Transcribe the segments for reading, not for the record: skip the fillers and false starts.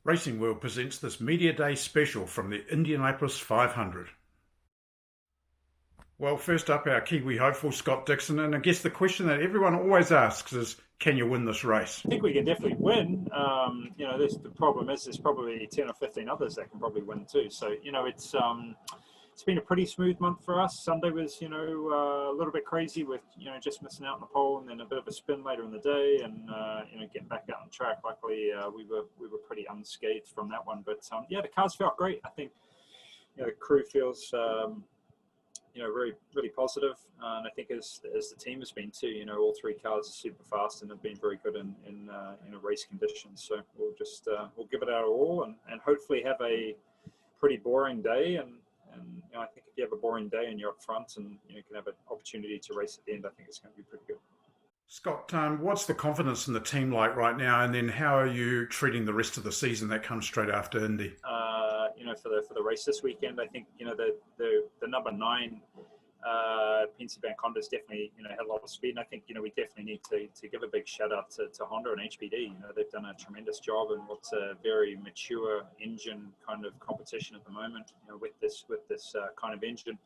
Racing World presents this Media Day special from the Indianapolis 500. Well, first up, our Kiwi hopeful, Scott Dixon. And I guess the question that everyone always asks is, can you win this race? I think we can definitely win. The problem is there's probably 10 or 15 others that can probably win too. So, it's been a pretty smooth month for us. Sunday was, a little bit crazy with, just missing out on the pole and then a bit of a spin later in the day and, getting back out on track. Luckily, we were pretty unscathed from that one. But, the cars felt great. I think, the crew feels, really, really positive. And I think as the team has been too, all three cars are super fast and have been very good in race conditions. So we'll give it our all and hopefully have a pretty boring day. And I think if you have a boring day and you're up front and you can have an opportunity to race at the end, I think it's going to be pretty good. Scott, what's the confidence in the team like right now? And then how are you treating the rest of the season that comes straight after Indy? For the race this weekend, I think the number 9 Pennsylvania Honda's definitely had a lot of speed, and I think we definitely need to give a big shout out to Honda and HPD. They've done a tremendous job in what's a very mature engine kind of competition at the moment. With this kind of engine.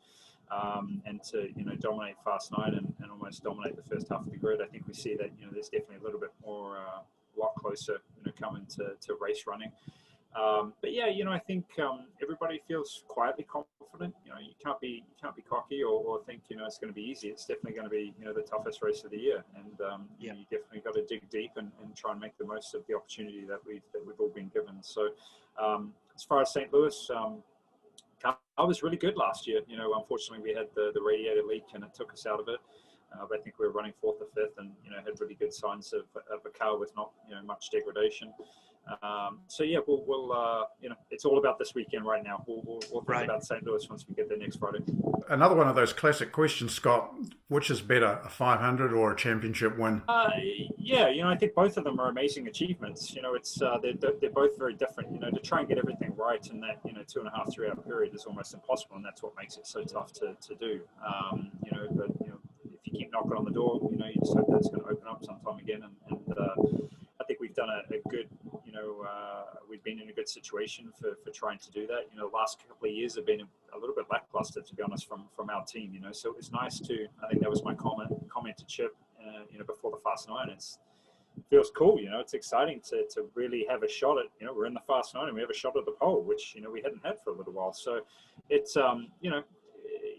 And to dominate Fast 9 and almost dominate the first half of the grid, I think we see that there's definitely a little bit more, a lot closer coming to race running. I think everybody feels quietly confident. You can't be cocky or think it's going to be easy. It's definitely going to be the toughest race of the year, and you definitely got to dig deep and try and make the most of the opportunity that we've all been given. So as far as St. Louis. I was really good last year. Unfortunately, we had the radiator leak and it took us out of it. But I think we were running 4th or 5th and, had really good signs of a car with not, much degradation. We'll it's all about this weekend right now. We'll think about St. Louis once we get there next Friday. Another one of those classic questions, Scott. Which is better, a 500 or a championship win? I think both of them are amazing achievements. It's they're both very different. To try and get everything right in that 2.5, 3 hour period is almost impossible, and that's what makes it so tough to do. If you keep knocking on the door, you just hope that's going to open up sometime again. And I think we've done a good. We've been in a good situation for trying to do that. The last couple of years have been a little bit lackluster, to be honest, from our team. So it was nice to. I think that was my comment to Chip. Before the Fast 9, it feels cool. It's exciting to really have a shot at. We're in the Fast 9 and we have a shot at the pole, which we hadn't had for a little while. So it's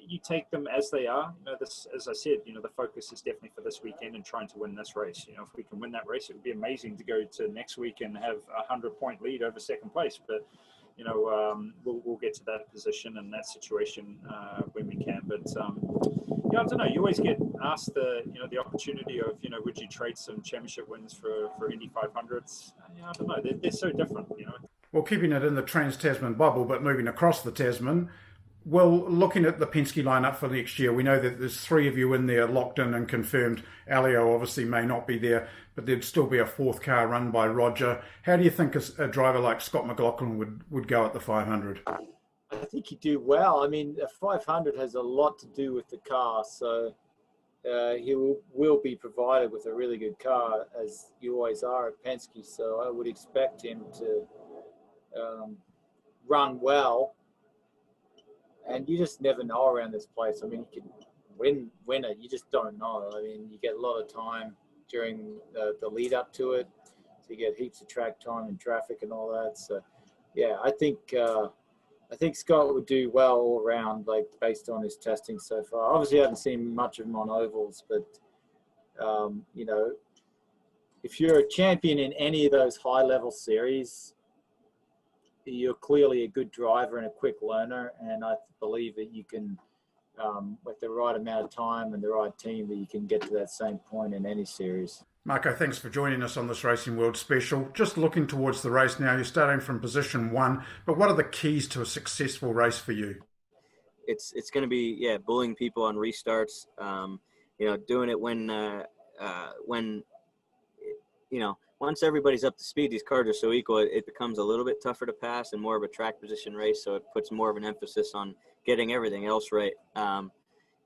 you take them as they are. This, as I said, the focus is definitely for this weekend and trying to win this race. If we can win that race, it would be amazing to go to next week and have a 100-point lead over second place. But we'll get to that position and that situation when we can. But I don't know. You always get asked the opportunity of would you trade some championship wins for Indy 500s? I don't know. They're so different. Well, keeping it in the Trans-Tasman bubble, but moving across the Tasman. Well, looking at the Penske lineup for next year, we know that there's 3 of you in there locked in and confirmed. Helio obviously may not be there, but there'd still be a 4th car run by Roger. How do you think a driver like Scott McLaughlin would go at the 500? I think he'd do well. I mean, a 500 has a lot to do with the car, so he will be provided with a really good car, as you always are at Penske. So I would expect him to run well. And you just never know around this place. I mean, you can win it. You just don't know. I mean, you get a lot of time during the lead up to it. So you get heaps of track time and traffic and all that. So, yeah, I think Scott would do well all around, like based on his testing so far. Obviously, I haven't seen much of him on ovals, but if you're a champion in any of those high-level series, you're clearly a good driver and a quick learner, and I believe that you can, with the right amount of time and the right team, that you can get to that same point in any series. Marco, thanks for joining us on this Racing World special. Just looking towards the race now, you're starting from position 1, but what are the keys to a successful race for you? It's going to be, bullying people on restarts, doing it when once everybody's up to speed, these cars are so equal, it becomes a little bit tougher to pass and more of a track position race. So it puts more of an emphasis on getting everything else right. And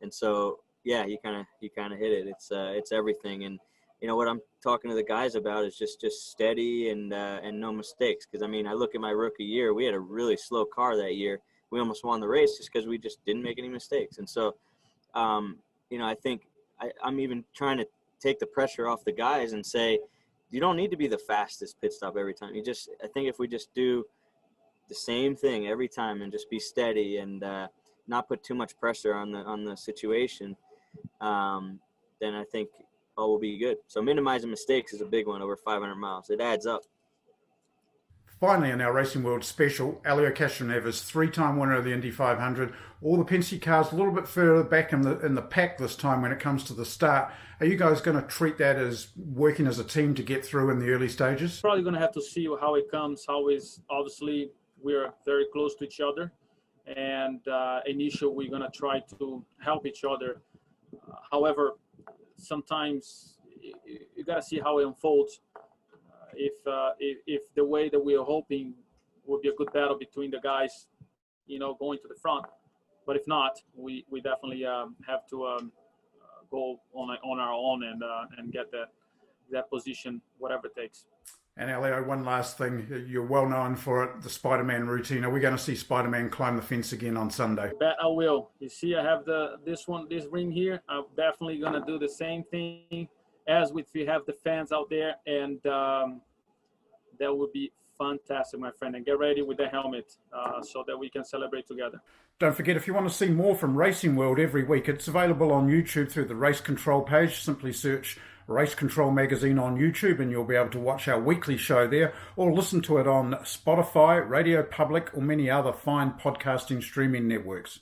so, you kind of hit it. It's everything. And what I'm talking to the guys about is just steady and no mistakes. Because I mean, I look at my rookie year, we had a really slow car that year. We almost won the race just because we just didn't make any mistakes. And so, I think I'm even trying to take the pressure off the guys and say, you don't need to be the fastest pit stop every time. I think if we just do the same thing every time and just be steady and not put too much pressure on the situation, then I think all will be good. So minimizing mistakes is a big one over 500 miles. It adds up. Finally, in our Racing World special, Helio Castroneves, 3-time winner of the Indy 500. All the Penske cars a little bit further back in the pack this time when it comes to the start. Are you guys going to treat that as working as a team to get through in the early stages? Probably going to have to see how it comes. Obviously, we're very close to each other. And initially, we're going to try to help each other. However, sometimes you got to see how it unfolds. If the way that we are hoping would be a good battle between the guys, going to the front. But if not, we definitely have to go on our own and get that position, whatever it takes. And Helio, one last thing. You're well known for it, the Spider-Man routine. Are we going to see Spider-Man climb the fence again on Sunday? Bet I will. You see, I have this ring here. I'm definitely going to do the same thing as if we have the fans out there, and that would be fantastic, my friend. And get ready with the helmet so that we can celebrate together. Don't forget, if you want to see more from Racing World every week, it's available on YouTube through the Race Control page. Simply search Race Control Magazine on YouTube and you'll be able to watch our weekly show there, or listen to it on Spotify, Radio Public, or many other fine podcasting streaming networks.